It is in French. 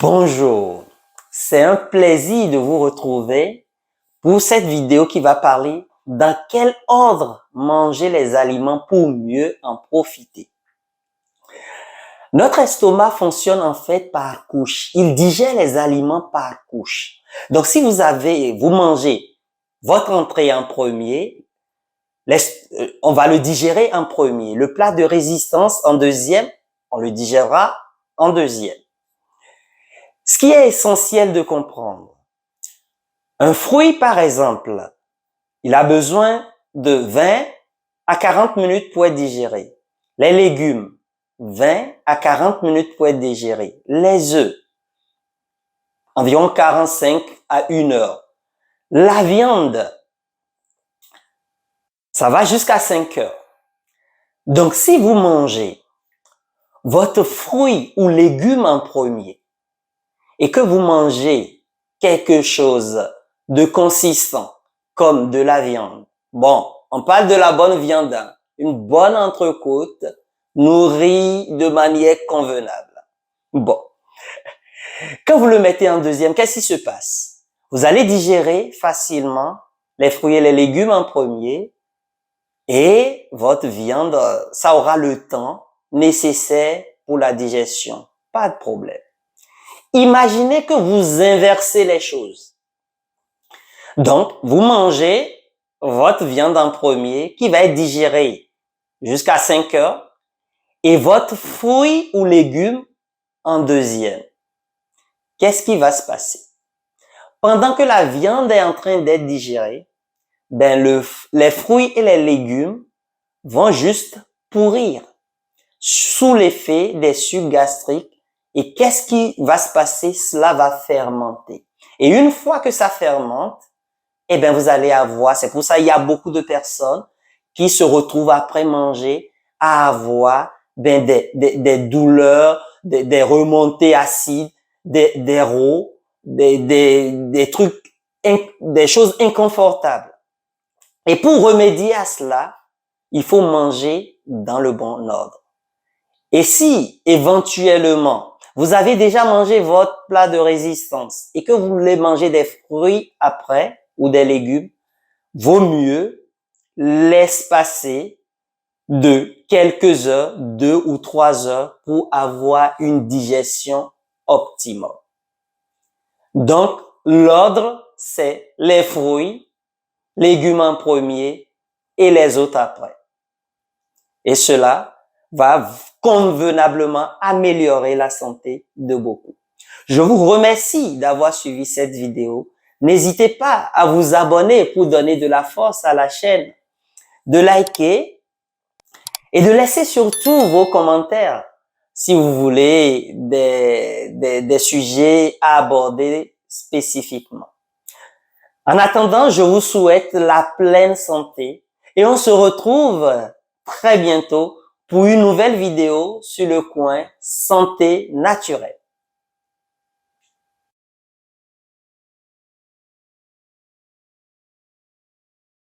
Bonjour, c'est un plaisir de vous retrouver pour cette vidéo qui va parler dans quel ordre manger les aliments pour mieux en profiter. Notre estomac fonctionne en fait par couche. Il digère les aliments par couche. Donc si vous mangez votre entrée en premier, on va le digérer en premier. Le plat de résistance en deuxième, on le digérera en deuxième. Ce qui est essentiel de comprendre, un fruit par exemple, il a besoin de 20 à 40 minutes pour être digéré. Les légumes, 20 à 40 minutes pour être digérés. Les œufs, environ 45 à 1 heure. La viande, ça va jusqu'à 5 heures. Donc si vous mangez votre fruit ou légume en premier et que vous mangez quelque chose de consistant comme de la viande, bon, on parle de la bonne viande, hein, une bonne entrecôte nourrie de manière convenable. Bon, quand vous le mettez en deuxième, qu'est-ce qui se passe? Vous allez digérer facilement les fruits et les légumes en premier et votre viande, ça aura le temps nécessaire pour la digestion. Pas de problème. Imaginez que vous inversez les choses. Donc, vous mangez votre viande en premier qui va être digérée jusqu'à 5 heures et votre fruit ou légume en deuxième. Qu'est-ce qui va se passer? Pendant que la viande est en train d'être digérée, les fruits et les légumes vont juste pourrir sous l'effet des sucs gastriques. Et qu'est-ce qui va se passer? Cela va fermenter. Et une fois que ça fermente, vous allez avoir, c'est pour ça qu'il y a beaucoup de personnes qui se retrouvent après manger à avoir des douleurs, des remontées acides, des rots, des trucs, des choses inconfortables. Et pour remédier à cela, il faut manger dans le bon ordre. Et si, éventuellement, vous avez déjà mangé votre plat de résistance et que vous voulez manger des fruits après ou des légumes, vaut mieux l'espacer de quelques heures, 2 ou 3 heures pour avoir une digestion optimale. Donc, l'ordre, c'est les fruits, légumes en premier et les autres après. Et cela va convenablement améliorer la santé de beaucoup. Je vous remercie d'avoir suivi cette vidéo. N'hésitez pas à vous abonner pour donner de la force à la chaîne, de liker et de laisser surtout vos commentaires si vous voulez des sujets à aborder spécifiquement. En attendant, je vous souhaite la pleine santé et on se retrouve très bientôt pour une nouvelle vidéo sur le coin santé naturelle.